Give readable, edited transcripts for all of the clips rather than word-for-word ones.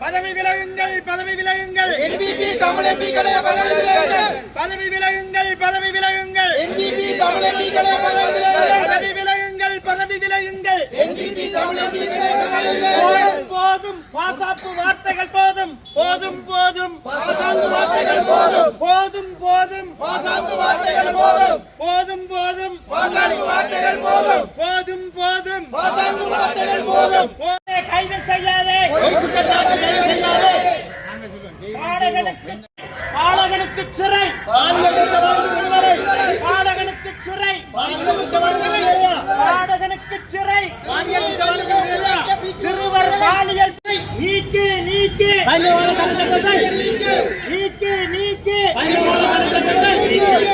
பதவி விலகுங்கள் பதவி விலகுங்கள் NPP தமிழ் எம்பிக்களே பதவி விலகுங்கள் பதவி விலகுங்கள் பதவி விலகுங்கள் NPP தமிழ் எம்பிக்களே பதவி விலகுங்கள் பதவி விலகுங்கள் பதவி விலகுங்கள் NPP தமிழ் எம்பிக்களே பதவி விலகுங்கள் போதும் வாசாப்பு வார்த்தைகள் போதும் போதும் போதும் பாசாங்கு வார்த்தைகள் போதும் போதும் போதும் பாசாங்கு வார்த்தைகள் போதும் போதும் போதும் பாசாங்கு வார்த்தைகள் போதும் போதும் போதும் பாசாங்கு வார்த்தைகள் போதும் கைது செய்யாதே பாலகனுக்கு சிறை பாலகனுக்கு சிறை பாலகனுக்கு சிறை சிறுவர் பாலியல் நீக்கு நீக்கு நீக்கு நீக்கு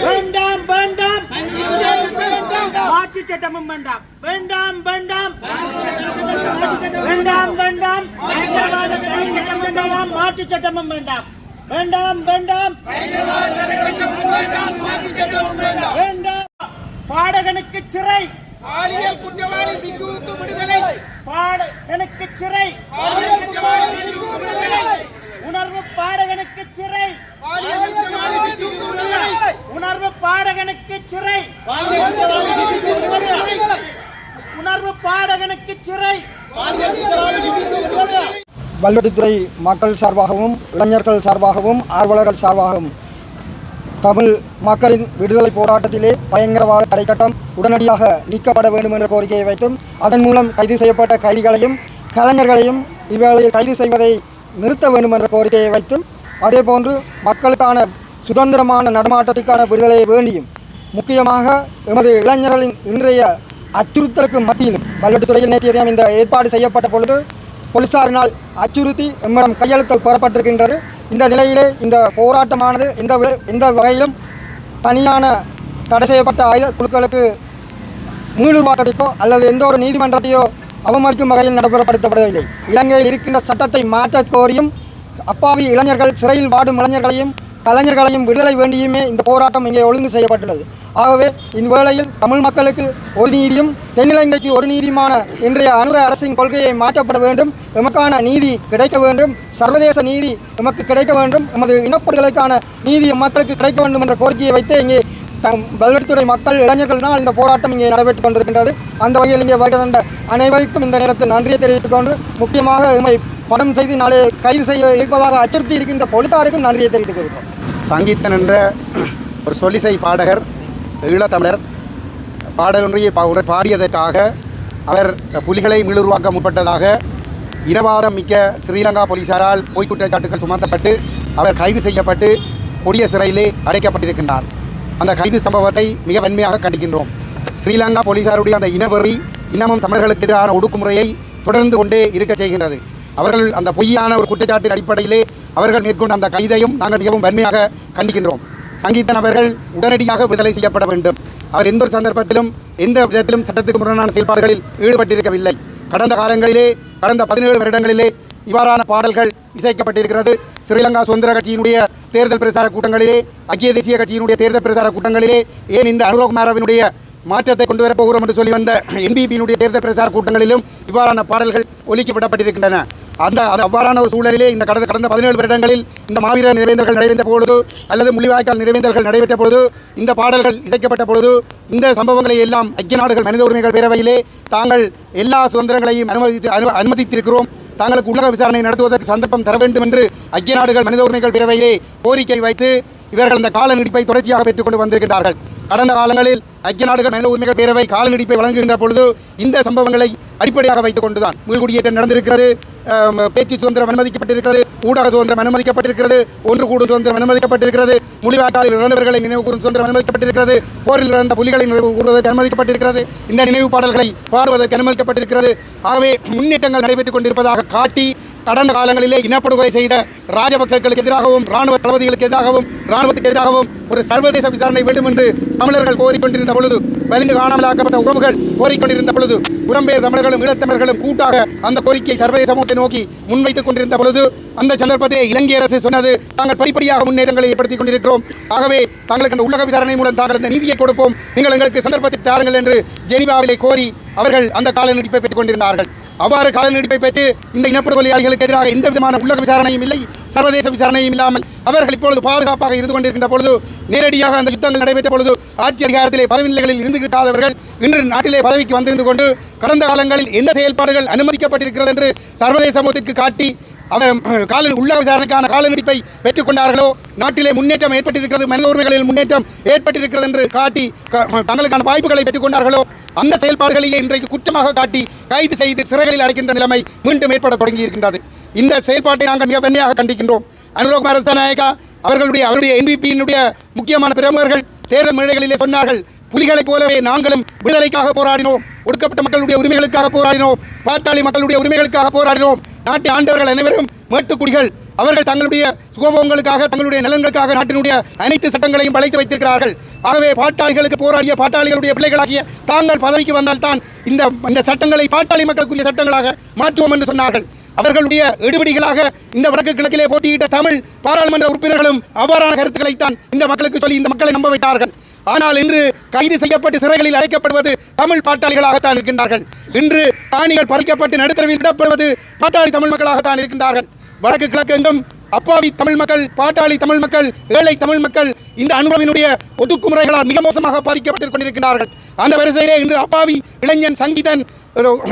வேண்டாம் வேண்டாம் மாற்று சட்டமும் வேண்டாம் வேண்டாம் வேண்டாம் வேண்டாம் வேண்டாம் வேண்டாம் மாற்று சட்டமும் வேண்டாம் வேண்டாம் வேண்டாம் வேண்டாம் பாடகனுக்கு சிறை பாலியல் குற்றவாளி பிக்குவுக்கு விடுதலை பாடகனுக்கு சிறை பாலியல் குற்றவாளி பிக்குவுக்கு விடுதலை உணர்வு பாடகனுக்கு சிறை பாலியல் குற்றவாளி பிக்குவுக்கு விடுதலை உணர்வு பாடகனுக்கு சிறை பாலியல் குற்றவாளி பிக்குவுக்கு விடுதலை உணர்வு பாடகனுக்கு சிறை பாலியல் குற்றவாளி பிக்குவுக்கு விடுதலை வல்வெட்டித்துறை மக்கள் சார்பாகவும் இளைஞர்கள் சார்பாகவும் ஆர்வலர்கள் சார்பாகவும் தமிழ் மக்களின் விடுதலை போராட்டத்திலே பயங்கரவாத தடைச்சட்டம் உடனடியாக நீக்கப்பட வேண்டும் என்ற கோரிக்கையை வைத்தும் அதன் மூலம் கைது செய்யப்பட்ட கைதிகளையும் கலைஞர்களையும் இவ்வேளையில் கைது செய்வதை நிறுத்த வேண்டும் என்ற கோரிக்கையை வைத்தும் அதேபோன்று மக்களுக்கான சுதந்திரமான நடமாட்டத்திற்கான விடுதலையை வேண்டியும் முக்கியமாக எமது இளைஞர்களின் இன்றைய அச்சுறுத்தலுக்கு மத்தியிலும் வல்வெட்டித்துறையில் நேற்றைய தினம் இந்த ஏற்பாடு செய்யப்பட்ட பொழுது போலீசாரினால் அச்சுறுத்தி எம்மிடம் கையெழுத்து பெறப்பட்டிருக்கின்றது. இந்த நிலையிலே இந்த போராட்டமானது எந்த வகையிலும் தனியான தடை செய்யப்பட்ட ஆயுத குழுக்களுக்கு மீளுருவாக்கத்திற்கோ அல்லது எந்த ஒரு நீதிமன்றத்தையோ அவமதிக்கும் வகையில் நடைமுறைப்படுத்தப்படவில்லை. இலங்கையில் இருக்கின்ற சட்டத்தை மாற்ற கோரியும் அப்பாவி இளைஞர்கள் சிறையில் வாடும் இளைஞர்களையும் கலைஞர்களையும் விடுதலை வேண்டியுமே இந்த போராட்டம் இங்கே ஒழுங்கு செய்யப்பட்டுள்ளது. ஆகவே இவ்வேளையில் தமிழ் மக்களுக்கு ஒரு நீதியும் தென்னிலங்கைக்கு ஒரு நீதியுமான இன்றைய அனுர அரசின் கொள்கையை மாற்றப்பட வேண்டும். எமக்கான நீதி கிடைக்க வேண்டும். சர்வதேச நீதி எமக்கு கிடைக்க வேண்டும். எமது இனப்படுகொலைக்கான நீதி மக்களுக்கு கிடைக்க வேண்டும் என்ற கோரிக்கையை வைத்து இங்கே வல்வெட்டித்துறை மக்கள் இளைஞர்களினால் இந்த போராட்டம் இங்கே நடைபெற்றுக் கொண்டிருக்கின்றது. அந்த வகையில் இங்கே வருகின்ற அனைவருக்கும் இந்த நேரத்தில் நன்றியை தெரிவித்துக் கொண்டு முக்கியமாக எம்மை படம் செய்து நாளை கைது செய்ய இருப்பதாக அச்சுறுத்தி இருக்கின்ற போலீசாருக்கும் நன்றியை தெரிவித்துக் கொள்கிறோம். சங்கீத்தன் என்ற ஒரு சொல்லிசை பாடகர் ஈழத்தமிழர் பாடல் ஒன்றையை பாடியதற்காக அவர் புலிகளை மீளுருவாக்க முற்பட்டதாக இனவாதம் மிக்க ஸ்ரீலங்கா போலீசாரால் பொய் குற்றச்சாட்டுகள் சுமத்தப்பட்டு அவர் கைது செய்யப்பட்டு கொடிய சிறையிலே அடைக்கப்பட்டிருக்கின்றார். அந்த கைது சம்பவத்தை மிக வன்மையாக கண்டிக்கின்றோம். ஸ்ரீலங்கா போலீசாருடைய அந்த இனவெறி இன்னமும் தமிழர்களுக்கு எதிரான ஒடுக்குமுறையை தொடர்ந்து கொண்டே இருக்க செய்கின்றது. அவர்கள் அந்த பொய்யான ஒரு குற்றச்சாட்டின் அடிப்படையிலே அவர்கள் மேற்கொண்ட அந்த கைதையும் நாங்கள் மிகவும் வன்மையாக கண்டிக்கின்றோம். சங்கீதன் அவர்கள் உடனடியாக விடுதலை செய்யப்பட வேண்டும். அவர் எந்த ஒரு சந்தர்ப்பத்திலும் எந்த விதத்திலும் சட்டத்துக்கு முரணான செயல்பாடுகளில் ஈடுபட்டிருக்கவில்லை. கடந்த காலங்களிலே கடந்த 17 வருடங்களிலே இவ்வாறான பாடல்கள் இசைக்கப்பட்டிருக்கிறது. ஸ்ரீலங்கா சுதந்திர கட்சியினுடைய தேர்தல் பிரச்சார கூட்டங்களிலே, ஐக்கிய தேசிய கட்சியினுடைய தேர்தல் பிரச்சார கூட்டங்களிலே, ஏன் இந்த அனுரகுமாரவினுடைய மாற்றத்தை கொண்டு வரப்போகிறோம் என்று சொல்லி வந்த NPPயினுடைய தேர்தல் பிரச்சார கூட்டங்களிலும் இவ்வாறான பாடல்கள் ஒலிக்கப்படப்பட்டிருக்கின்றன. அவ்வாறான ஒரு சூழலிலே இந்த கடந்த 17 வருடங்களில் இந்த மாவீர நினைவேந்தல்கள் நடைபெற்ற பொழுது அல்லது முள்ளிவாய்க்கால் நினைவேந்தல்கள் நடைபெற்ற பொழுது இந்த பாடல்கள் இசைக்கப்பட்ட பொழுது இந்த சம்பவங்களை எல்லாம் ஐக்கிய நாடுகள் மனித உரிமைகள் பேரவையிலே தாங்கள் எல்லா சுதந்திரங்களையும் அனுமதித்திருக்கிறோம், தாங்களுக்கு உலக விசாரணை நடத்துவதற்கு சந்தர்ப்பம் தர வேண்டும் என்று ஐக்கிய நாடுகள் மனித உரிமைகள் பேரவையிலே கோரிக்கை வைத்து இவர்கள் இந்த கால நீடிப்பை தொடர்ச்சியாக பெற்றுக்கொண்டு வந்திருக்கிறார்கள். கடந்த காலங்களில் ஐக்கிய நாடுகள் மனித உரிமைகள் பேரவை கால நீடிப்பை வழங்குகின்ற பொழுது இந்த சம்பவங்களை அடிப்படையாக வைத்துக் கொண்டுதான் மீள்குடியேற்றம் நடந்திருக்கிறது, பேச்சு சுதந்திரம் அனுமதிக்கப்பட்டிருக்கிறது, ஊடக சுதந்திரம் அனுமதிக்கப்பட்டிருக்கிறது, ஒன்று கூடும் சுதந்திரம் அனுமதிக்கப்பட்டிருக்கிறது, முள்ளிவாய்க்காலில் இறந்தவர்களை நினைவு கூறும் சுதந்திரம் அனுமதிக்கப்பட்டிருக்கிறது, போரில் இறந்த புலிகளை நினைவு கூறுவதற்கு அனுமதிக்கப்பட்டிருக்கிறது, இந்த நினைவு பாடல்களை பாடுவதற்கு அனுமதிக்கப்பட்டிருக்கிறது. ஆகவே முன்னேற்றங்கள் நடைபெற்றுக் கொண்டிருப்பதாக காட்டி கடந்த காலங்களிலே இனப்படுகொலை செய்த ராஜபக்சர்களுக்கு எதிராகவும் இராணுவ தளபதிகளுக்கு எதிராகவும் இராணுவத்துக்கு எதிராகவும் ஒரு சர்வதேச விசாரணை வேண்டும் என்று தமிழர்கள் கோரிக்கொண்டிருந்த பொழுது, வலிந்து காணாமலாக்கப்பட்ட உறவுகள் கோரிக்கொண்டிருந்த பொழுது, புறம்பெயர் தமிழர்களும் ஈழத்தமிழர்களும் கூட்டாக அந்த கோரிக்கை சர்வதேச சமூகத்தை நோக்கி முன்வைத்துக் கொண்டிருந்த பொழுது அந்த சந்தர்ப்பத்திலே இலங்கை அரசு சொன்னது, தாங்கள் படிப்படியாக முன்னேற்றங்களை ஏற்படுத்திக் கொண்டிருக்கிறோம், ஆகவே தாங்களுக்கு அந்த உலக விசாரணை மூலம் தாங்கள் அந்த நீதியை கொடுப்போம், நீங்கள் எங்களுக்கு சந்தர்ப்பத்தை தாருங்கள் என்று ஜெனீவாவிலே கோரி அவர்கள் அந்த கால நீடிப்பை பெற்றுக் கொண்டிருந்தார்கள். அவ்வாறு கால நீடிப்பை பெற்று இந்த இனப்படுகொலையாளிகளுக்கு எதிராக எந்த விதமான உள்ளக விசாரணையும் இல்லை, சர்வதேச விசாரணையும் இல்லாமல் அவர்கள் இப்பொழுது பாதுகாப்பாக இருந்து கொண்டிருக்கின்ற பொழுது, நேரடியாக அந்த யுத்தங்கள் நடைபெற்ற பொழுது ஆட்சி அதிகாரத்திலே பதவி நிலைகளில் இருந்திருக்காதவர்கள் இன்று நாட்டிலே பதவிக்கு வந்திருந்து கொண்டு கடந்த காலங்களில் எந்த செயல்பாடுகள் அனுமதிக்கப்பட்டிருக்கிறது என்று சர்வதேச சமூகத்திற்கு காட்டி அவர் உள்ள விசாரணைக்கான கால நீடிப்பை பெற்றுக் கொண்டார்களோ, நாட்டிலே முன்னேற்றம் ஏற்பட்டிருக்கிறது, மனித உரிமைகளில் முன்னேற்றம் ஏற்பட்டிருக்கிறது என்று காட்டி தங்களுக்கான வாய்ப்புகளை பெற்றுக் கொண்டார்களோ, அந்த செயல்பாடுகளையே இன்றைக்கு குற்றமாக காட்டி கைது செய்து சிறைகளில் அடைக்கின்ற நிலைமை மீண்டும் ஏற்பட தொடங்கியிருக்கின்றது. இந்த செயல்பாட்டை நாங்கள் மிக வன்மையாக கண்டிக்கின்றோம். அனுரகுமார திசாநாயக்கா அவருடைய NPP-யினுடைய முக்கியமான பிரமுகர்கள் தேர்தல் மேடைகளிலே சொன்னார்கள், புலிகளைப் போலவே நாங்களும் விடுதலைக்காக போராடினோம், ஒடுக்கப்பட்ட மக்களுடைய உரிமைகளுக்காக போராடினோம், பாட்டாளி மக்களுடைய உரிமைகளுக்காக போராடினோம். நாட்டை ஆண்டவர்கள் அனைவரும் மேட்டுக்குடிகள். அவர்கள் தங்களுடைய சுகபோகங்களுக்காக, தங்களுடைய நலன்களுக்காக நாட்டினுடைய அனைத்து சட்டங்களையும் வளைத்து வைத்திருக்கிறார்கள். ஆகவே பாட்டாளிகளுக்கு போராடிய பாட்டாளிகளுடைய பிள்ளைகளாகிய தாங்கள் பதவிக்கு வந்தால்தான் இந்த சட்டங்களை பாட்டாளி மக்களுக்குரிய சட்டங்களாக மாற்றுவோம் என்று சொன்னார்கள். அவர்களுடைய எடுபடிகளாக இந்த வடக்கு கிழக்கிலே போட்டியிட்ட தமிழ் பாராளுமன்ற உறுப்பினர்களும் அவ்வாறான கருத்துக்களைத்தான் இந்த மக்களுக்கு சொல்லி இந்த மக்களை நம்ப வைத்தார்கள். ஆனால் இன்று கைது செய்யப்பட்டு சிறைகளில் அடைக்கப்படுவது தமிழ் பாட்டாளிகளாகத்தான் இருக்கின்றார்கள். இன்று காணிகள் பறிக்கப்பட்டு நடுத்தரவில் விடப்படுவது பாட்டாளி தமிழ் மக்களாகத்தான் இருக்கின்றார்கள். வடக்கு கிழக்கு எங்கும் அப்பாவி தமிழ் மக்கள், பாட்டாளி தமிழ் மக்கள், ஏழை தமிழ் மக்கள் இந்த அனுபவினுடைய ஒடுக்குமுறைகளால் மிக மோசமாக பாதிக்கப்பட்டுக் கொண்டிருக்கிறார்கள். அந்த வரிசையிலே இன்று அப்பாவி இளைஞன் சங்கீதன்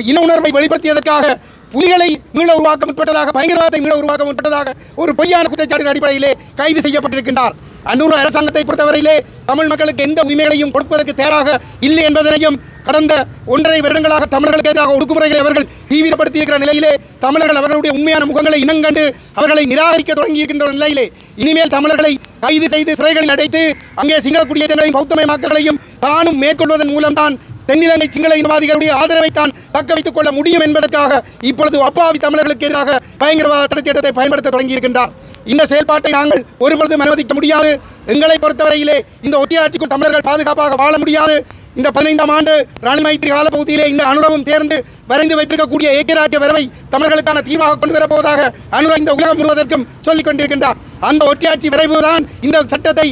இன உணர்வை வெளிப்படுத்தியதற்காக புலிகளை மீள உருவாக்க முற்பட்டதாக, பயங்கரவாதத்தை மீள உருவாக்க முற்பட்டதாக ஒரு பொய்யான குற்றச்சாட்டின் அடிப்படையிலே கைது செய்யப்பட்டிருக்கின்றார். அன்னூர் அரசாங்கத்தை பொறுத்தவரையிலே தமிழ் மக்களுக்கு எந்த உரிமைகளையும் கொடுப்பதற்கு தயாராக இல்லை என்பதனையும் கடந்த 1.5 வருடங்களாக தமிழர்களுக்கு எதிராக ஒடுக்குமுறைகளை அவர்கள் தீவிரப்படுத்தியிருக்கிற நிலையிலே தமிழர்கள் அவர்களுடைய உண்மையான முகங்களை இனங்கண்டு அவர்களை நிராகரிக்க தொடங்கியிருக்கின்ற நிலையிலே இனிமேல் தமிழர்களை கைது செய்து சிறைகளில் அடைத்து அங்கே சிங்கள குடியேற்றங்களையும் பௌத்தமயமாக்கங்களையும் தானும் மேற்கொள்வதன் மூலம்தான் தென்னிலங்கை சிங்கள இனவாதிகளுடைய ஆதரவை தான் தக்க வைத்துக் கொள்ள முடியும் என்பதற்காக இப்பொழுது அப்பாவி தமிழர்களுக்கு எதிராக பயங்கரவாத தடை திட்டத்தை பயன்படுத்த தொடங்கியிருக்கின்றார். இந்த செயல்பாட்டை நாங்கள் ஒருபொழுதும் அனுமதிக்க முடியாது. எங்களை பொறுத்தவரையிலே இந்த ஒட்டியாட்சிக்குள் தமிழர்கள் பாதுகாப்பாக வாழ முடியாது. இந்த 15ஆம் ஆண்டு ராணி மைத்திரி காலப்பகுதியிலே இந்த அனுரவும் தேர்ந்து வரைந்து வைத்திருக்கக்கூடிய ஏக்கராட்சிய வரவை தமிழர்களுக்கான தீர்வாக கொண்டு வரப்போவதாக அனுர இந்த உலகம் முழுவதற்கும் சொல்லிக் கொண்டிருக்கின்றார். அந்த ஒட்டியாட்சி விரைவுதான் இந்த சட்டத்தை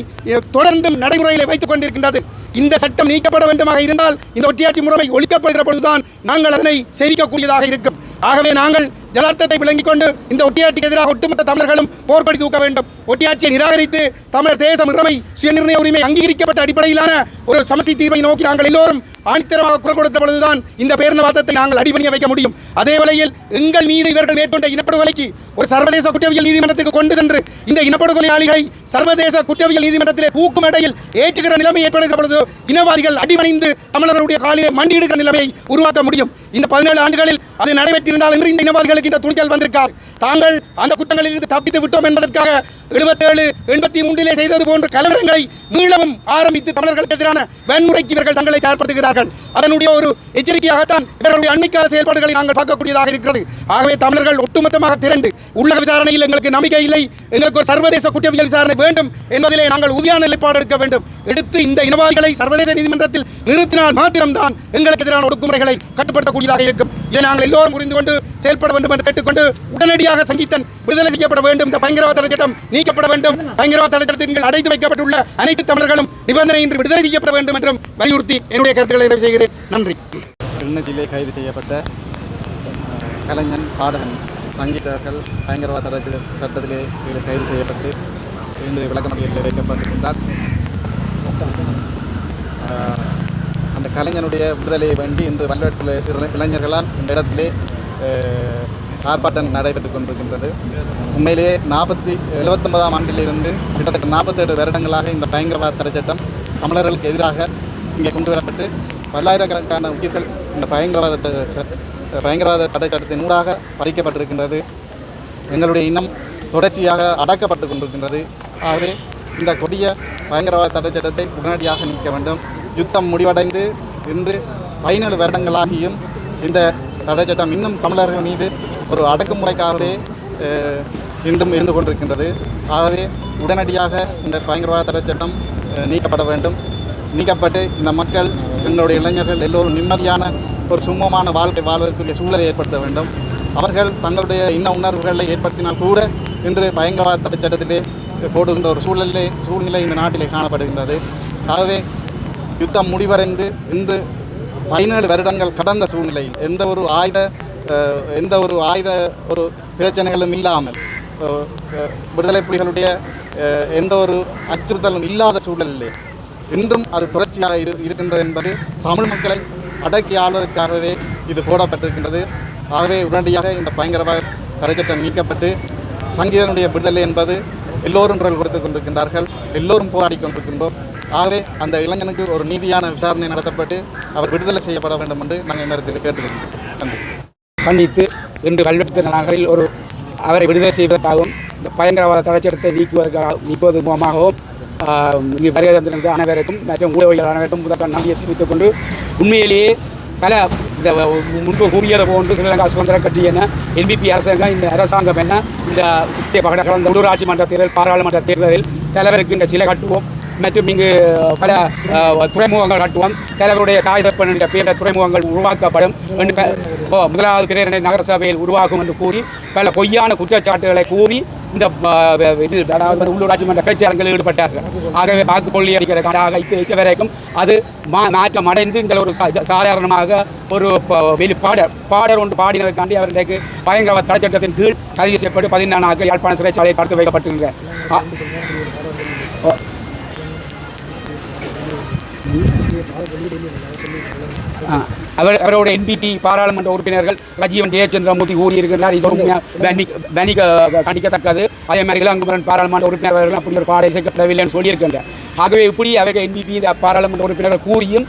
தொடர்ந்தும் நடைமுறையில் வைத்துக் கொண்டிருக்கின்றது. இந்த சட்டம் நீக்கப்பட வேண்டுமாக இருந்தால் இந்த ஒட்டியாட்சி முறைமை ஒழிக்கப்படுகிற பொழுதுதான் நாங்கள் அதனை சேவிக்கக்கூடியதாக இருக்கும். ஆகவே நாங்கள் ஜதார்த்தத்தை விளங்கிக் கொண்டு இந்த ஒட்டியாட்சிக்கு எதிராக ஒட்டுமொத்த தமிழர்களும் போர்க்கொடி தூக்க வேண்டும். ஒட்டியாட்சியை நிராகரித்து தமிழர் தேசம் உரிமை, சுயநிர்ணய உரிமை அங்கீகரிக்கப்பட்ட அடிப்படையிலான ஒரு சமஷ்டி தீர்வை நோக்கி நாங்கள் எல்லோரும் ஆணித்தரமாக குரல் கொடுத்த பொழுதுதான் இந்த பேரினவாதத்தை நாங்கள் அடிபணிய வைக்க முடியும். அதே வேளையில் எங்கள் மீது இவர்கள் மேற்கொண்ட இனப்படுகொலைக்கு ஒரு சர்வதேச குற்றவியல் நீதிமன்றத்துக்கு கொண்டு சென்று இந்த இனப்படுகொலையாளிகளை சர்வதேச குற்றவியல் நீதிமன்றத்திலே தூக்கும் இடையில் ஏற்றுகிற நிலைமை ஏற்படுகிற பொழுது இனவாதிகள் அடிபணிந்து தமிழர்களுடைய காலிலே மண்டியிடுகிற நிலைமையை உருவாக்க முடியும். இந்த 17 ஆண்டுகளில் அது நடைபெற்றிருந்தால் இன்று இந்த இனவாதிகளுக்கு இந்த துணிச்சல் வந்திருக்கார். தாங்கள் அந்த குற்றங்களில் இருந்து தப்பித்து விட்டோம் என்பதற்காக 77, 83 செய்தது போன்ற கலவரங்களை மீளவும் ஆரம்பித்து தமிழர்களுக்கு எதிரான வன்முறைக்கு இவர்கள் தங்களை தயார்படுத்துகிறார்கள். அதனுடைய ஒரு எச்சரிக்கையாகத்தான் இவர்களுடைய அண்மைக்கால செயல்பாடுகளை நாங்கள் பார்க்கக்கூடியதாக இருக்கிறது. ஆகவே தமிழர்கள் ஒட்டுமொத்தமாக திரண்டு உள்ளக விசாரணையில் எங்களுக்கு நம்பிக்கை இல்லை, எங்களுக்கு ஒரு சர்வதேச குற்றவியல் விசாரணை வேண்டும் என்பதிலே நாங்கள் உறுதியான நிலைப்பாடு எடுக்க வேண்டும். எடுத்து இந்த இனவாதிகளை சர்வதேச நீதிமன்றத்தில் நிறுத்தினால் மாத்திரம்தான் எங்களுக்கு எதிரான ஒடுக்குமுறைகளை கட்டுப்படுத்தக்கூடியதாக இருக்கும். இதை நாங்கள் எல்லோரும் புரிந்து கொண்டு செயல்பட வேண்டும் என்று கேட்டுக்கொண்டு உடனடியாக சங்கீதன் விடுதலை செய்யப்பட வேண்டும். இந்த பயங்கரவாத தடை திட்டம் நீக்கப்பட வேண்டும். பயங்கரவாத தடை திட்டத்தில் அடைத்து வைக்கப்பட்டுள்ள அனைத்து தமிழர்களும் நிபந்தனையின்றி விடுதலை செய்யப்பட வேண்டும் என்றும் வலியுறுத்தி என்னுடைய கருத்துக்களை நிறைவு செய்கிறேன். நன்றி. கிளிநொச்சியிலே கைது செய்யப்பட்ட கலைஞன், பாடகன் சங்கீதர்கள் பயங்கரவாத தடை சட்டத்திலே கைது செய்யப்பட்டு இன்று விளக்கமறியலில் வைக்கப்பட்டிருக்கின்றார். அந்த கலைஞனுடைய விடுதலையை வேண்டி இன்று வல்வெட்டுள்ள இளைஞர்களால் இந்த இடத்திலே ஆர்ப்பாட்டம் நடைபெற்றுக் கொண்டிருக்கின்றது. உண்மையிலேயே 79ஆம் ஆண்டிலிருந்து கிட்டத்தட்ட 47 வருடங்களாக இந்த பயங்கரவாத தடை சட்டம் தமிழர்களுக்கு எதிராக இங்கே கொண்டு வரப்பட்டு பல்லாயிரக்கணக்கான உயிர்கள் இந்த பயங்கரவாத தடை சட்டத்தின் ஊடாக பறிக்கப்பட்டிருக்கின்றது. எங்களுடைய இனம் தொடர்ச்சியாக அடக்கப்பட்டு கொண்டிருக்கின்றது. ஆகவே இந்த கொடிய பயங்கரவாத தடை சட்டத்தை உடனடியாக நீக்க வேண்டும். யுத்தம் முடிவடைந்து இன்று 17 வருடங்களாகியும் இந்த தடை சட்டம் இன்னும் தமிழர்கள் மீது ஒரு அடக்குமுறைக்காகவே இன்றும் இருந்து கொண்டிருக்கின்றது. ஆகவே உடனடியாக இந்த பயங்கரவாத தடை சட்டம் நீக்கப்பட வேண்டும். நீக்கப்பட்டு இந்த மக்கள், எங்களுடைய இளைஞர்கள் எல்லோரும் நிம்மதியான ஒரு சுமமான வாழ்க்கை வாழ்வதற்குரிய சூழலை ஏற்படுத்த வேண்டும். அவர்கள் தங்களுடைய இன்ன உணர்வுகளை ஏற்படுத்தினால் கூட இன்று பயங்கரவாத தடை சட்டத்திலே போடுகின்ற ஒரு சூழ்நிலை இந்த நாட்டிலே காணப்படுகின்றது. ஆகவே யுத்தம் முடிவடைந்து இன்று 17 வருடங்கள் கடந்த சூழ்நிலையில் எந்த ஒரு ஆயுத எந்த ஒரு ஆயுத ஒரு பிரச்சனைகளும் இல்லாமல் விடுதலை புலிகளுடைய எந்த ஒரு அச்சுறுத்தலும் இல்லாத சூழலிலே இன்றும் அது தொடர்ச்சியாக இருக்கின்றது என்பது தமிழ் மக்களை அடக்கி ஆள்வதற்காகவே இது போடப்பட்டிருக்கின்றது. ஆகவே உடனடியாக இந்த பயங்கரவாத தடைச்சட்டம் நீக்கப்பட்டு சங்கீதனுடைய விடுதலை என்பது எல்லோரும் குரல் கொடுத்து கொண்டிருக்கின்றார்கள், எல்லோரும் போராடி கொண்டிருக்கின்றோம். ஆகவே அந்த இளைஞனுக்கு ஒரு நீதியான விசாரணை நடத்தப்பட்டு அவர் விடுதலை செய்யப்பட வேண்டும் என்று நாங்கள் இந்த இடத்தில் கேட்டுக்கொள்கிறோம். நன்றி. கண்டித்து இன்று கல்வெட்டு நகரில் அவரை விடுதலை செய்வதற்காகவும் இந்த பயங்கரவாத தடைச்சட்டத்தை நீக்குவது மூலமாகவும் இங்கு வருகை தந்திருந்த அனைவருக்கும் மற்றும் ஊடகங்கள் அனைவருக்கும் முதற்க நன்றியை தெரிவித்துக் கொண்டு உண்மையிலேயே பல இந்த முன்பு கூறியது போன்று ஸ்ரீலங்கா சுதந்திர கட்சி என்ன என்பிபி அரசாங்கம் இந்த அரசாங்கம் என்ன இந்த கடந்த உள்ளூராட்சி மன்ற தேர்தல் பாராளுமன்ற தேர்தலில் தலைவருக்கு இந்த சிலை கட்டுவோம் மற்றும் இங்கு பல துறைமுகங்கள் கட்டுவோம், தலைவருடைய தாய் தப்பன் என்ற பெயரில் துறைமுகங்கள் உருவாக்கப்படும் என்று முதலாவது பிரேரணை நகரசபையில் உருவாகும் என்று கூறி பல பொய்யான குற்றச்சாட்டுகளை கூறி இந்த இதில் அதாவது உள்ளூராட்சி மன்ற பிரச்சாரங்களில் ஈடுபட்டார்கள். ஆகவே வாக்கு கொள்ளி அடிக்கிற கடாக இக்க வரைக்கும் அது மாற்றம் அடைந்து இந்த ஒரு சாதாரணமாக ஒரு பாடர் ஒன்று பாடினதுக்காண்டி அவர் இன்றைக்கு பயங்கரவாத தடைச்சட்டத்தின் கீழ் கைது செய்யப்பட்டு 14 நாட்கள் யாழ்ப்பாண சிறைச்சாலையில் தடுத்து வைக்கப்பட்டிருக்கிறார். அவருடைய என்பிடி பாராளுமன்ற உறுப்பினர்கள் ரஜீவன் ஜெயச்சந்திரமூர்த்தி கூறியிருக்கிறார். இது கண்டிக்கத்தக்கது. அதே மாதிரி இளங்குமரன் பாராளுமன்ற உறுப்பினர்கள் அப்படி ஒரு பாடை சேர்க்கப்படவில்லை என்று சொல்லியிருக்கின்றார். ஆகவே இப்படி அவர்கள் என்பிபி பாராளுமன்ற உறுப்பினர்கள் கூறியும்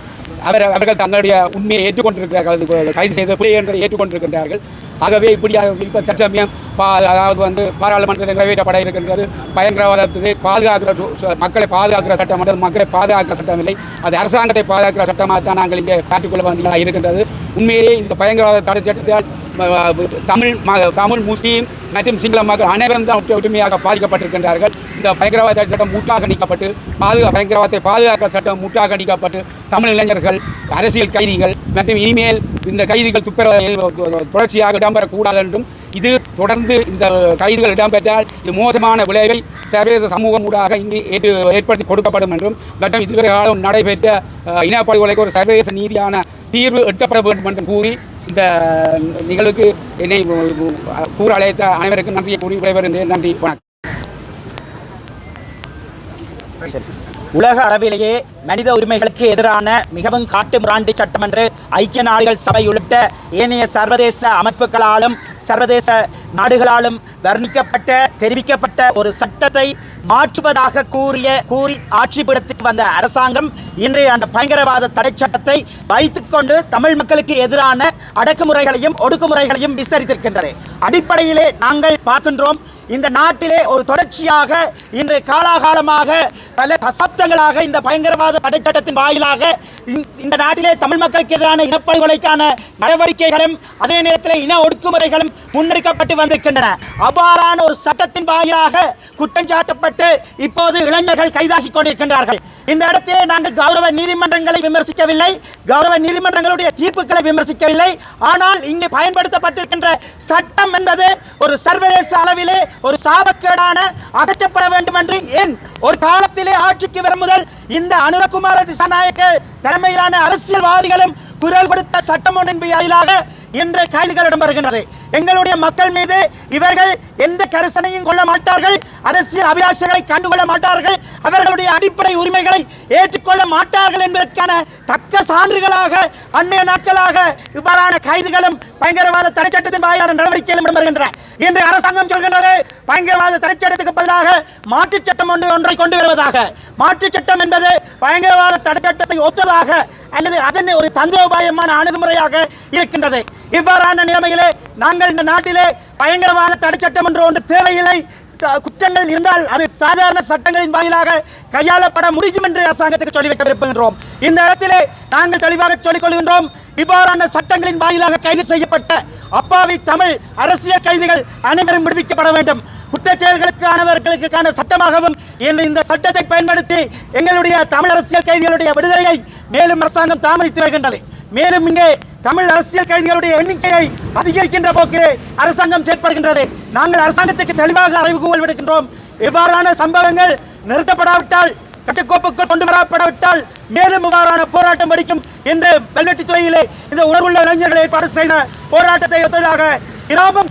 அவர்கள் தங்களுடைய உண்மையை ஏற்றுக்கொண்டிருக்கிறார்கள், கைது செய்த பிள்ளை என்று ஏற்றுக்கொண்டிருக்கின்றார்கள். ஆகவே இப்படி இப்போ தற்சமயம் அதாவது பாராளுமன்றத்தில் நிறைவேற்றப்பட இருக்கின்றது பயங்கரவாதத்தை பாதுகாக்கிற மக்களை பாதுகாக்கிற சட்டம் அல்லது மக்களை பாதுகாக்கிற சட்டம் இல்லை, அது அரசாங்கத்தை பாதுகாக்கிற சட்டமாக தான் நாங்கள் இங்கே காட்டிக்கொள்ள வேண்டியதாக இருக்கின்றது. உண்மையிலே இந்த பயங்கரவாத தடை சட்டத்தால் தமிழ் முஸ்லீம் மற்றும் சிங்கள மக்கள் அனைவரும் தான் ஒற்றுமையாக பாதிக்கப்பட்டிருக்கின்றார்கள். இந்த பயங்கரவாத சட்டம் முற்றாக நீக்கப்பட்டு பயங்கரவாதத்தை பாதுகாக்க சட்டம் முற்றாக நீக்கப்பட்டு தமிழ் இளைஞர்கள் அரசியல் கைதிகள் மற்றும் இனிமேல் இந்த கைதிகள் தொடர்ச்சியாக இடம்பெறக்கூடாது என்றும் இது தொடர்ந்து இந்த கைதுகள் இடம்பெற்றால் இது மோசமான விளைவை சர்வதேச சமூகம் ஊடாக இங்கு ஏற்படுத்தி கொடுக்கப்படும் என்றும் மற்றும் இதுவரை காலம் நடைபெற்ற இனப்படுகொலைக்கு ஒரு சர்வதேச நீதியான தீர்வு எட்டப்பட வேண்டும் என்றும் கூறி இந்த நிகழ்வுக்கு என்னை கூற அழைத்த அனைவருக்கும் நன்றியை கூறி விடைபெறுகின்றேன். நன்றி, வணக்கம். உலக அளவிலேயே மனித உரிமைகளுக்கு எதிரான மிகவும் காட்டுமிராண்டி சட்டம் என்று ஐக்கிய நாடுகள் சபை உள்ளிட்ட ஏனைய சர்வதேச அமைப்புகளாலும் சர்வதேச நாடுகளாலும் வர்ணிக்கப்பட்ட தெரிவிக்கப்பட்ட ஒரு சட்டத்தை மாற்றுவதாக கூறி ஆட்சிபீடத்துக்கு வந்த அரசாங்கம் இன்றைய அந்த பயங்கரவாத தடை சட்டத்தை வைத்துக்கொண்டு தமிழ் மக்களுக்கு எதிரான அடக்குமுறைகளையும் ஒடுக்குமுறைகளையும் விஸ்தரித்திருக்கின்றது. அடிப்படையிலே நாங்கள் பார்க்கின்றோம், இந்த நாட்டிலே ஒரு தொடர்ச்சியாக இன்று காலாகாலமாக பல தசாப்தங்களாக இந்த பயங்கரவாத தடை சட்டத்தின் வாயிலாக இந்த நாட்டிலே தமிழ் மக்களுக்கு எதிரான இனப்படுகொலைக்கான நடவடிக்கைகளும் அதே நேரத்தில் இன ஒடுக்குமுறைகளும் முன்னெடுக்கப்பட்டு வந்திருக்கின்றன. அவ்வாறான ஒரு சட்டத்தின் வாயிலாக குற்றம் சாட்டப்பட்டு இப்போது இளைஞர்கள் கைதாகி கொண்டிருக்கின்றார்கள். இந்த இடத்திலே நாங்கள் கௌரவ நீதிமன்றங்களை விமர்சிக்கவில்லை, கௌரவ நீதிமன்றங்களுடைய தீர்ப்புகளை விமர்சிக்கவில்லை. ஆனால் இங்கு பயன்படுத்தப்பட்டிருக்கின்ற சட்டம் என்பது ஒரு சர்வதேச அளவிலே ஒரு சாபக்கேடான அகற்றப்பட வேண்டும் என்று ஏன் ஒரு காலத்திலே ஆட்சிக்கு வரும் முதல் இந்த அனுரகுமார திசாநாயக்க தலைமையிலான அரசியல்வாதிகளும் குரல் கொடுத்த சட்டம் ஒன்றின் வாயிலாக இன்று கைதுகள் இடம்பெறுகின்றது. எங்களுடைய மக்கள் மீது இவர்கள் எந்த கரிசனையும் கொள்ள மாட்டார்கள், அரசியல் அபிலாஷைகளை கண்டுகொள்ள மாட்டார்கள், அவர்களுடைய அடிப்படை உரிமைகளை ஏற்றுக்கொள்ள மாட்டார்கள் என்பதற்கான தக்க சான்றுகளாக அன்றைய நாட்களாக இவ்வாறான கைதுகளும் பயங்கரவாத தடை சட்டத்தின் வாயிலான நடவடிக்கைகளும் இடம்பெறுகின்றன. இன்று அரசாங்கம் சொல்கின்றது பயங்கரவாத தடை சட்டத்துக்கு பதிலாக மாற்றுச் சட்டம் ஒன்றை கொண்டு வருவதாக. மாற்றுச் சட்டம் என்பது பயங்கரவாத தடை சட்டத்தை ஒத்ததாக அல்லது அதன் ஒரு தந்திரோபாயமான அணுகுமுறையாக இருக்கின்றது. இவ்வாறான நிலைமையிலே நாங்கள் இந்த நாட்டிலே பயங்கரவாத தடை சட்டம் ஒன்று தேவையில்லை, குற்றங்கள் இருந்தால் அது சாதாரண சட்டங்களின் வாயிலாக கையாளப்பட முடியும் என்று அரசாங்கத்துக்கு சொல்லி வைக்க விரும்புகின்றோம். இந்த இடத்திலே நாங்கள் தெளிவாக சொல்லிக் கொள்கின்றோம், இவ்வாறான சட்டங்களின் வாயிலாக கைது செய்யப்பட்ட அப்பாவி தமிழ் அரசியல் கைதிகள் அனைவரும் விடுவிக்கப்பட வேண்டும். குற்றச்செயல்களுக்கானவர்களுக்கான சட்டமாகவும் இந்த சட்டத்தை பயன்படுத்தி எங்களுடைய தமிழ் அரசியல் கைதிகளுடைய விடுதலையை மேலும் அரசாங்கம் தாமதித்து வருகின்றது. மேலும் இங்கே தமிழ் அரசியல் கைதிகளுடைய எண்ணிக்கையை அதிகரிக்கின்ற போக்கிலே அரசாங்கம் செயற்படுகின்றது. நாங்கள் அரசாங்கத்துக்கு தெளிவாக அறிவுகூறல் விடுக்கின்றோம், இவ்வாறான சம்பவங்கள் நிறுத்தப்படாவிட்டால் கட்டுக்கோப்புக்குள் கொண்டு வரப்படாவிட்டால் மேலும் இவ்வாறான போராட்டம் வெடிக்கும் என்று வெல்வெட்டித்துறையிலே இந்த உணர்வுள்ள இளைஞர்கள் ஏற்பாடு செய்த போராட்டத்தை ஒத்ததாக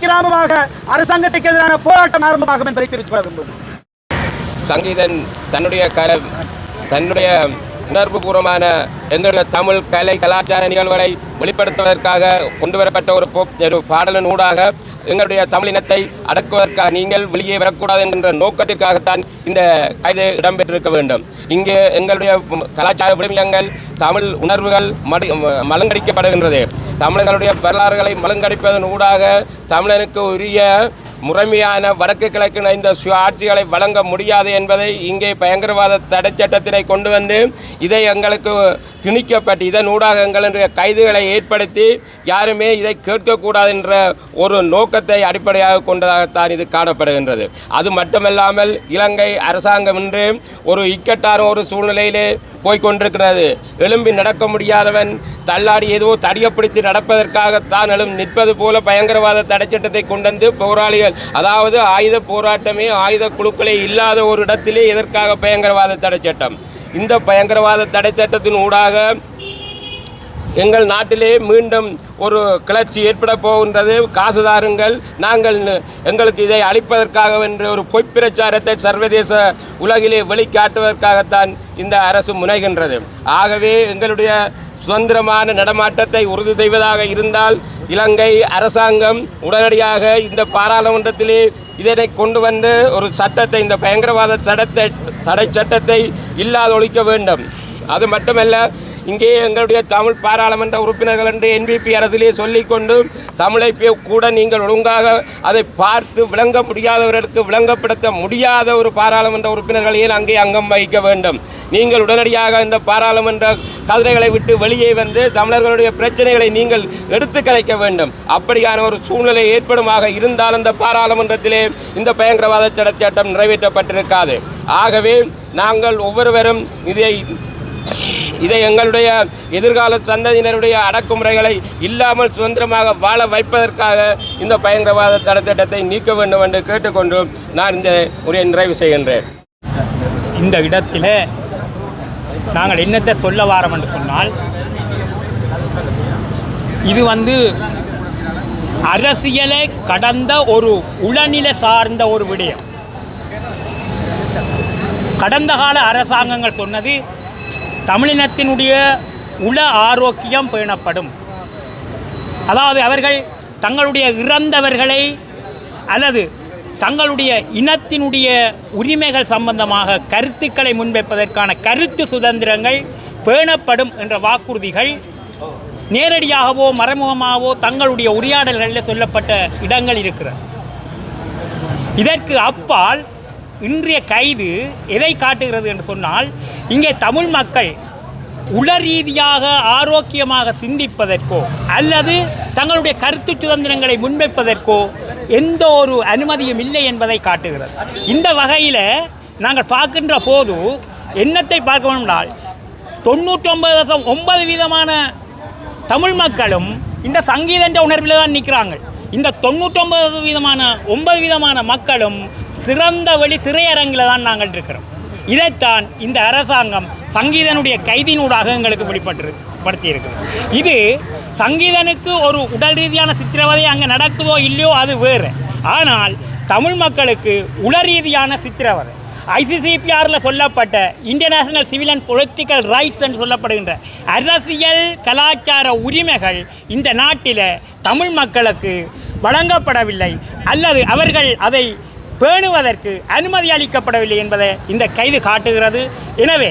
கிராமமாக அரசாங்கத்துக்கு எதிரான போராட்டம் ஆரம்பமாகும் என்பதை தெரிவித்துக் கொள்ள விரும்புகிறேன். சங்கீதன் தன்னுடைய உணர்வுபூர்வமான எங்களுடைய தமிழ் கலை கலாச்சார நிகழ்வுகளை வெளிப்படுத்துவதற்காக கொண்டு வரப்பட்ட ஒரு பாடலின் ஊடாக எங்களுடைய தமிழினத்தை அடக்குவதற்காக நீங்கள் வெளியே வரக்கூடாது என்கின்ற நோக்கத்திற்காகத்தான் இந்த கைது இடம்பெற்றிருக்க வேண்டும். இங்கே எங்களுடைய கலாச்சார விழுமியங்கள் தமிழ் உணர்வுகள் மலங்கடிக்கப்படுகின்றது. தமிழர்களுடைய வரலாறுகளை மலங்கடிப்பதன் ஊடாக தமிழனுக்கு உரிய முறைமையான வடக்கு கிழக்கு இந்த ஆட்சிகளை வழங்க முடியாது என்பதை இங்கே பயங்கரவாத தடை சட்டத்தினை கொண்டு வந்து இதை எங்களுக்கு திணிக்கப்பட்டு இதன் ஊடாக எங்களுடைய கைதுகளை ஏற்படுத்தி யாருமே இதை கேட்கக்கூடாது என்ற ஒரு நோக்கத்தை அடிப்படையாக கொண்டதாகத்தான் இது காணப்படுகின்றது. அது மட்டுமல்லாமல் இலங்கை அரசாங்கம் இன்று ஒரு இக்கட்டான ஒரு சூழ்நிலையிலே போய்கொண்டிருக்கிறது. எழும்பி நடக்க முடியாதவன் தள்ளாடி ஏதோ தடியப்பிடித்து நடப்பதற்காகத்தான் நிற்பது போல பயங்கரவாத தடைச்சட்டத்தை கொண்டு வந்து போராளிகள், அதாவது ஆயுத போராட்டமே ஆயுத குழுக்களே இல்லாத ஒரு இடத்திலே எதற்காக பயங்கரவாத தடைச்சட்டம்? இந்த பயங்கரவாத தடைச்சட்டத்தின் ஊடாக எங்கள் நாட்டிலே மீண்டும் ஒரு கிளர்ச்சி ஏற்பட போகின்றது. காசுதாருங்கள், நாங்கள் எங்களுக்கு இதை அளிப்பதற்காக என்ற ஒரு பொய்ப்பிரச்சாரத்தை சர்வதேச உலகிலே வெளிக்காட்டுவதற்காகத்தான் இந்த அரசு முனைகின்றது. ஆகவே எங்களுடைய சுதந்திரமான நடமாட்டத்தை உறுதி செய்வதாக இருந்தால் இலங்கை அரசாங்கம் உடனடியாக இந்த பாராளுமன்றத்திலே இதனை கொண்டு வந்து ஒரு சட்டத்தை, இந்த பயங்கரவாத தடை சட்டத்தை இல்லாத ஒழிக்க வேண்டும். அது மட்டுமல்ல, இங்கே எங்களுடைய தமிழ் பாராளுமன்ற உறுப்பினர்கள் என்று என்பிபி அரசிலே சொல்லிக்கொண்டு தமிழை கூட நீங்கள் ஒழுங்காக அதை பார்த்து விளங்க முடியாதவர்களுக்கு விளங்கப்படுத்த முடியாத ஒரு பாராளுமன்ற உறுப்பினர்கள் ஏன் அங்கே அங்கம் வகிக்க வேண்டும்? நீங்கள் உடனடியாக இந்த பாராளுமன்ற கதிரைகளை விட்டு வெளியே வந்து தமிழர்களுடைய பிரச்சனைகளை நீங்கள் எடுத்து கதைக்க வேண்டும். அப்படியான ஒரு சூழ்நிலை ஏற்படுமாக இருந்தால் அந்த பாராளுமன்றத்திலே இந்த பயங்கரவாத தடை சட்டம் நிறைவேற்றப்பட்டிருக்காது. ஆகவே நாங்கள் ஒவ்வொருவரும் இதை எங்களுடைய எதிர்கால சந்ததியினருடைய அடக்குமுறைகளை இல்லாமல் சுதந்திரமாக வாழ வைப்பதற்காக இந்த பயங்கரவாத தடை சட்டத்தை நீக்க வேண்டும் என்று கேட்டுக்கொண்டு நான் இந்த உரையை நிறைவு செய்கின்றேன். இந்த இடத்தில் நாங்கள் என்னத்தை சொல்ல வாரோம் என்று சொன்னால், இது அரசியலை கடந்த ஒரு உளநிலை சார்ந்த ஒரு விடயம். கடந்த கால அரசாங்கங்கள் சொன்னது தமிழினத்தினுடைய உள ஆரோக்கியம் பேணப்படும். அதாவது அவர்கள் தங்களுடைய இறந்தவர்களை அல்லது தங்களுடைய இனத்தினுடைய உரிமைகள் சம்பந்தமாக கருத்துக்களை முன்வைப்பதற்கான கருத்து சுதந்திரங்கள் பேணப்படும் என்ற வாக்குறுதிகள் நேரடியாகவோ மறைமுகமாகவோ தங்களுடைய உரையாடல்களில் சொல்லப்பட்ட இடங்கள் இருக்கிறது. இதற்கு அப்பால் இன்றைய கைது எதை காட்டுகிறது என்று சொன்னால், இங்கே தமிழ் மக்கள் உள ரீதியாக ஆரோக்கியமாக சிந்திப்பதற்கோ அல்லது தங்களுடைய கருத்து சுதந்திரங்களை முன்வைப்பதற்கோ எந்த ஒரு அனுமதியும் இல்லை என்பதை காட்டுகிறது. இந்த வகையில் நாங்கள் பார்க்கின்ற போது என்னத்தை பார்க்க வேண்டும்னால் 99.9% தமிழ் மக்களும் இந்த சங்கீத உணர்வில் தான் நிற்கிறாங்க. இந்த 99.9% மக்களும் சிறந்த வழி சிறையரங்கில் தான் நாங்கள் இருக்கிறோம். இதைத்தான் இந்த அரசாங்கம் சங்கீதனுடைய கைதினூடாக எங்களுக்கு வெளிப்படுத்தியிருக்கிறது. இது சங்கீதனுக்கு ஒரு உடல் ரீதியான சித்திரவதை அங்கே நடக்குதோ இல்லையோ அது வேறு. ஆனால் தமிழ் மக்களுக்கு உள ரீதியான சித்திரவதை ICCPRல சொல்லப்பட்ட international civil and political rights என்று சொல்லப்படுகின்ற அரசியல் கலாச்சார உரிமைகள் இந்த நாட்டில் தமிழ் மக்களுக்கு வழங்கப்படவில்லை அல்லது அவர்கள் அதை பேணுவதற்கு அனுமதி அளிக்கப்படவில்லை என்பதை இந்த கைது காட்டுகிறது. எனவே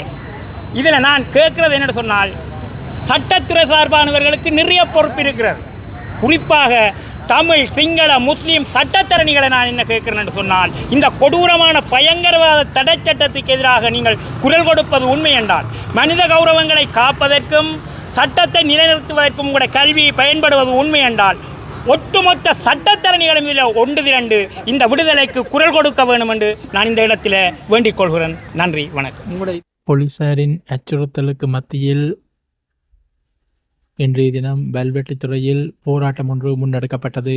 இதில் நான் கேட்குறது என்னென்னு சொன்னால், சட்டத்துறை சார்பானவர்களுக்கு நிறைய பொறுப்பு இருக்கிறது. குறிப்பாக தமிழ், சிங்கள, முஸ்லீம் சட்டத்தரணிகளை நான் என்ன கேட்கிறேன் என்று சொன்னால், இந்த கொடூரமான பயங்கரவாத தடை சட்டத்துக்கு எதிராக நீங்கள் குரல் கொடுப்பது உண்மை என்றால், மனித கௌரவங்களை காப்பதற்கும் சட்டத்தை நிலைநிறுத்துவதற்கும் உங்களுடைய கல்வி பயன்படுவது உண்மை என்றால், ஒட்டுமொத்த சட்டத்தரணிகளும் இதில் ஒன்று திரண்டு இந்த விடுதலைக்கு குரல் கொடுக்க வேண்டும் என்று நான் இந்த இடத்தில் வேண்டிக் கொள்கிறேன். நன்றி, வணக்கம். போலீசாரின் அச்சுறுத்தலுக்கு மத்தியில் இன்றைய தினம் வெல்வெட்டித்துறையில் போராட்டம் ஒன்று முன்னெடுக்கப்பட்டது.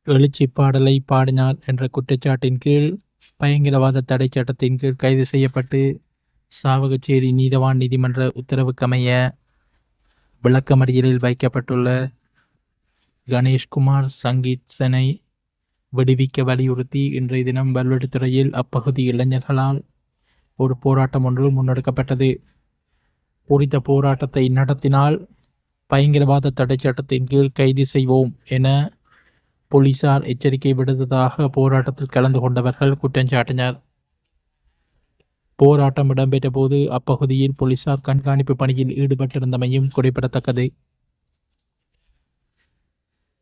எழுச்சி பாடலை பாடினார் என்ற குற்றச்சாட்டின் கீழ் பயங்கரவாத தடை சட்டத்தின் கீழ் கைது செய்யப்பட்டு சாவகச்சேரி நீதவான் நீதிமன்ற உத்தரவுக்கமைய விளக்கமறியலில் வைக்கப்பட்டுள்ள கணேஷ்குமார் சங்கீத்சனை விடுவிக்க வலியுறுத்தி இன்றைய தினம் வல்வெட்டித்துறையில் அப்பகுதி இளைஞர்களால் ஒரு போராட்டம் ஒன்று முன்னெடுக்கப்பட்டது. குறித்த போராட்டத்தை நடத்தினால் பயங்கரவாத தடை சட்டத்தின் கீழ் கைது செய்வோம் என போலீசார் எச்சரிக்கை விடுத்ததாக போராட்டத்தில் கலந்து கொண்டவர்கள் குற்றஞ்சாட்டினர். போராட்டம் இடம்பெற்ற போது அப்பகுதியில் போலீசார் கண்காணிப்பு பணியில் ஈடுபட்டிருந்தமையும் குறிப்பிடத்தக்கது.